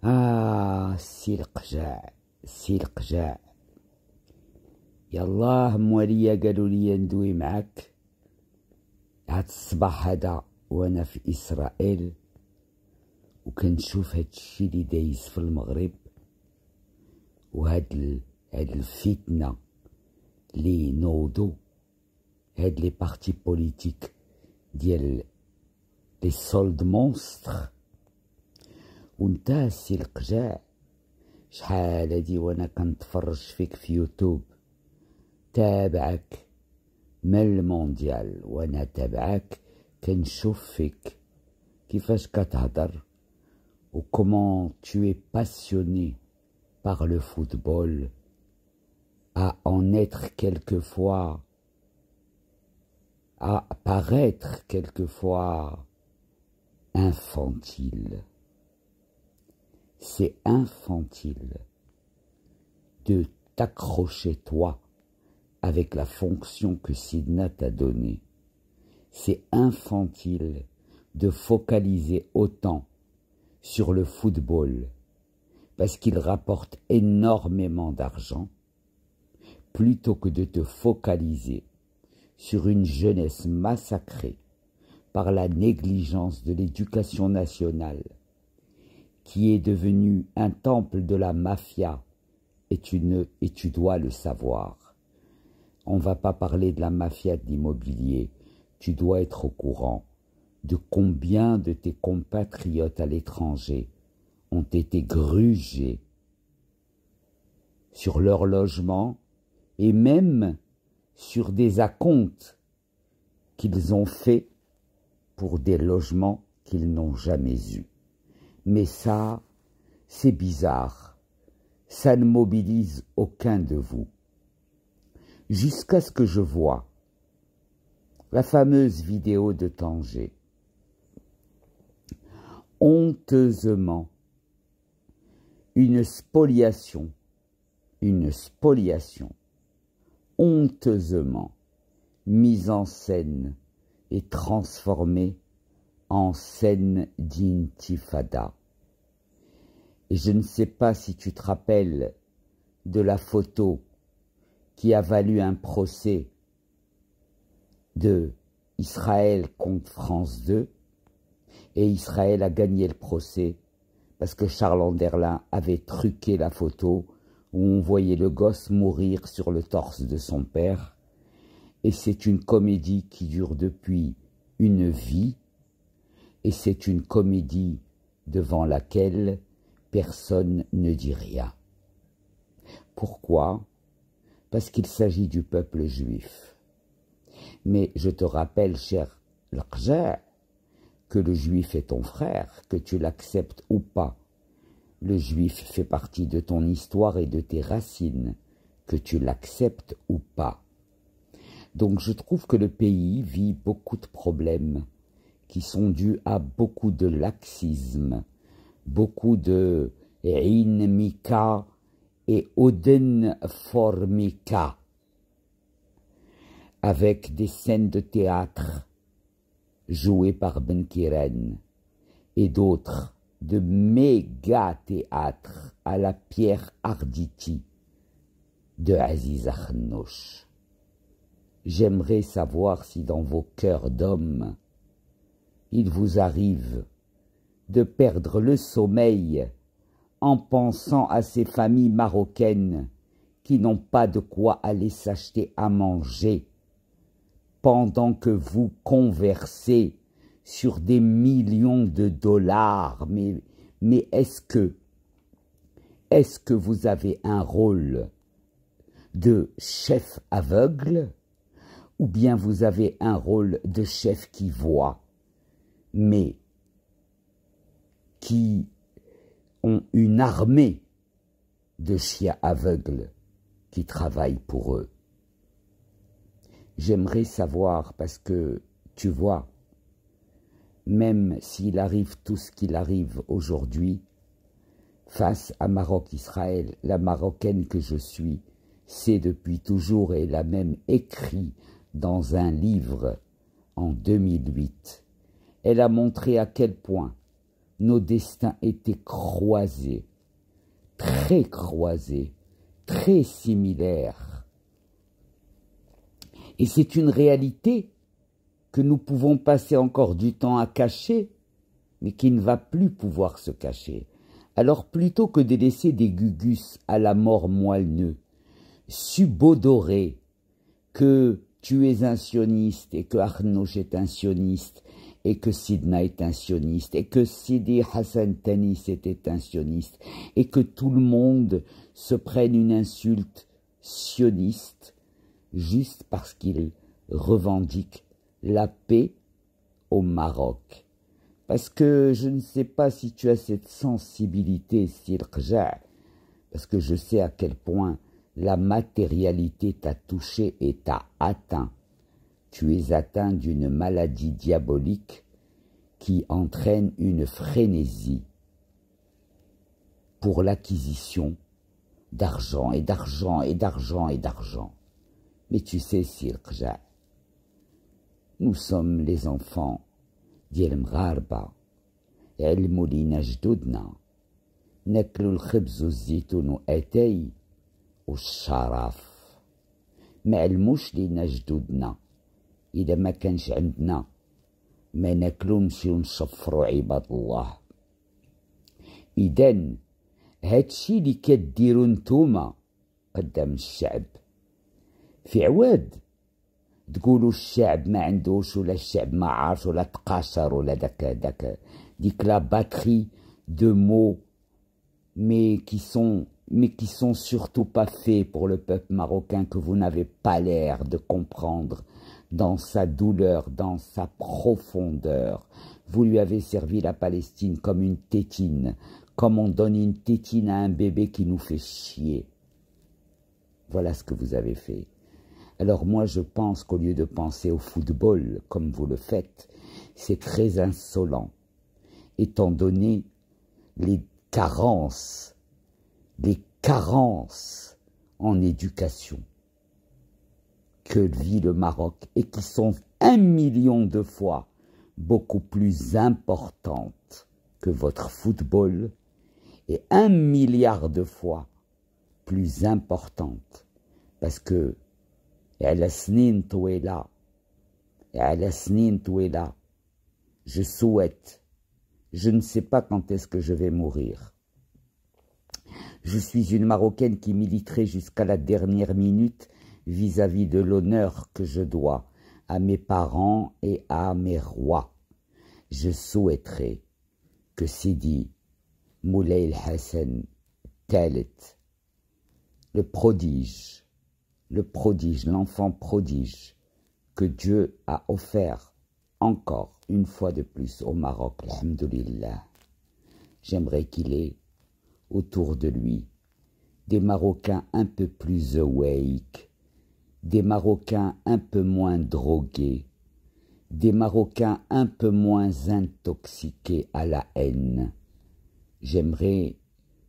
سي القجاع سي القجاع. يالله مواليا قالوا لي ندوي معاك هاد الصباح هذا وانا في اسرائيل، وكنشوف هاد الشي اللي دايز في المغرب، وهاد الفتنه اللي نوضو هاد لي بارتي بوليتيك ديال لي سولد مونستر. وانت سي القجاع شحال هادي وانا كنتفرج فيك في يوتيوب، تابعك من المونديال وانا تابعك، كنشوف فيك كيفاش كتهضر و comment tu es passionné par le football, à en être quelquefois, à paraître quelquefois infantile. C'est infantile de t'accrocher toi avec la fonction que Sidna t'a donnée. C'est infantile de focaliser autant sur le football parce qu'il rapporte énormément d'argent, plutôt que de te focaliser sur une jeunesse massacrée par la négligence de l'éducation nationale, qui est devenue un temple de la mafia, et tu dois le savoir. On ne va pas parler de la mafia de l'immobilier, tu dois être au courant de combien de tes compatriotes à l'étranger ont été grugés sur leur logement et même sur des acomptes qu'ils ont faits pour des logements qu'ils n'ont jamais eus. Mais ça, c'est bizarre. Ça ne mobilise aucun de vous. Jusqu'à ce que je vois la fameuse vidéo de Tanger. Honteusement, une spoliation, honteusement mise en scène et transformée en scène d'intifada. Et je ne sais pas si tu te rappelles de la photo qui a valu un procès de Israël contre France 2, et Israël a gagné le procès parce que Charles Anderlin avait truqué la photo où on voyait le gosse mourir sur le torse de son père. Et c'est une comédie qui dure depuis une vie, et c'est une comédie devant laquelle personne ne dit rien. Pourquoi? Parce qu'il s'agit du peuple juif. Mais je te rappelle, cher L'Qja, que le juif est ton frère, que tu l'acceptes ou pas. Le juif fait partie de ton histoire et de tes racines, que tu l'acceptes ou pas. Donc je trouve que le pays vit beaucoup de problèmes qui sont dus à beaucoup de laxisme, beaucoup de inmika et odenformika, avec des scènes de théâtre jouées par Ben Kiren et d'autres de méga théâtre à la Pierre Arditi de Aziza Khnouch. J'aimerais savoir si dans vos cœurs d'hommes, il vous arrive de perdre le sommeil en pensant à ces familles marocaines qui n'ont pas de quoi aller s'acheter à manger, pendant que vous conversez sur des millions de dollars. Mais est-ce que vous avez un rôle de chef aveugle, ou bien vous avez un rôle de chef qui voit, mais qui ont une armée de chiens aveugles qui travaillent pour eux? J'aimerais savoir, parce que, tu vois, même s'il arrive tout ce qu'il arrive aujourd'hui, face à Maroc-Israël, la Marocaine que je suis sait depuis toujours, et elle a même écrit dans un livre en 2008, elle a montré à quel point nos destins étaient croisés, très similaires. Et c'est une réalité que nous pouvons passer encore du temps à cacher, mais qui ne va plus pouvoir se cacher. Alors plutôt que de laisser des gugus à la mort moelleux, subodorer que tu es un sioniste et que Arnouch est un sioniste et que Sidna est un sioniste et que Sidi Hassan Tanis était un sioniste et que tout le monde se prenne une insulte sioniste juste parce qu'il revendique la paix au Maroc. Parce que je ne sais pas si tu as cette sensibilité, Sirkja, parce que je sais à quel point la matérialité t'a touché et t'a atteint. Tu es atteint d'une maladie diabolique qui entraîne une frénésie pour l'acquisition d'argent et d'argent et d'argent et d'argent. Mais tu sais, Sirkja, nous sommes les enfants ديال المغاربة علموا لينا جدودنا ناكلوا الخبز والزيتون واتاي والشرف ما علموش لينا جدودنا إذا ما كانش عندنا ما ناكلو نمشيو نشفرو عباد الله. إذن هادشي اللي كديرو نتوما قدام الشعب في عواد تقولوا الشعب ما عندوش ولا الشعب ما عارفش ولا تقاشر ولا ديك لا batterie de mots mais qui sont surtout pas faits pour le peuple marocain, que vous n'avez pas l'air de comprendre dans sa douleur, dans sa profondeur. Vous lui avez servi la Palestine comme une tétine, comme on donne une tétine à un bébé qui nous fait chier. Voilà ce que vous avez fait. Alors moi je pense qu'au lieu de penser au football comme vous le faites, c'est très insolent, étant donné les carences en éducation que vit le Maroc et qui sont 1 million de fois beaucoup plus importantes que votre football et 1 milliard de fois plus importantes, parce que على سنين طويلة je souhaite, je ne sais pas quand est-ce que je vais mourir. Je suis une Marocaine qui militerait jusqu'à la dernière minute vis-à-vis de l'honneur que je dois à mes parents et à mes rois. Je souhaiterais que Sidi Moulay Hassan Talet, le prodige, l'enfant prodige que Dieu a offert encore une fois de plus au Maroc, alhamdoulilah. J'aimerais qu'il ait autour de lui des Marocains un peu plus awake, des Marocains un peu moins drogués, des Marocains un peu moins intoxiqués à la haine. J'aimerais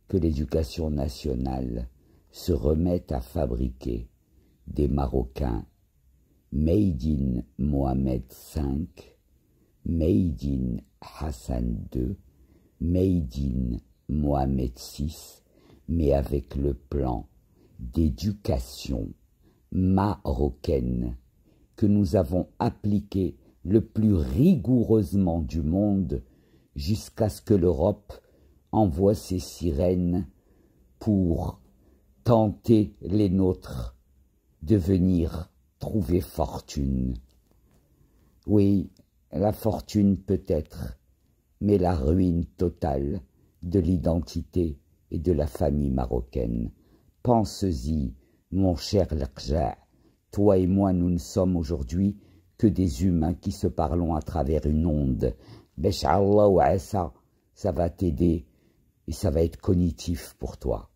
que l'éducation nationale se remette à fabriquer des Marocains made in Mohamed V, made in Hassan II, made in Mohamed VI, mais avec le plan d'éducation marocaine que nous avons appliqué le plus rigoureusement du monde jusqu'à ce que l'Europe envoie ses sirènes pour tenter les nôtres de venir trouver fortune. Oui, la fortune peut-être, mais la ruine totale de l'identité et de la famille marocaine. Pense-y, mon cher Lakja, toi et moi nous ne sommes aujourd'hui que des humains qui se parlons à travers une onde. Besh'Allah ou Asa, ça va t'aider et ça va être cognitif pour toi.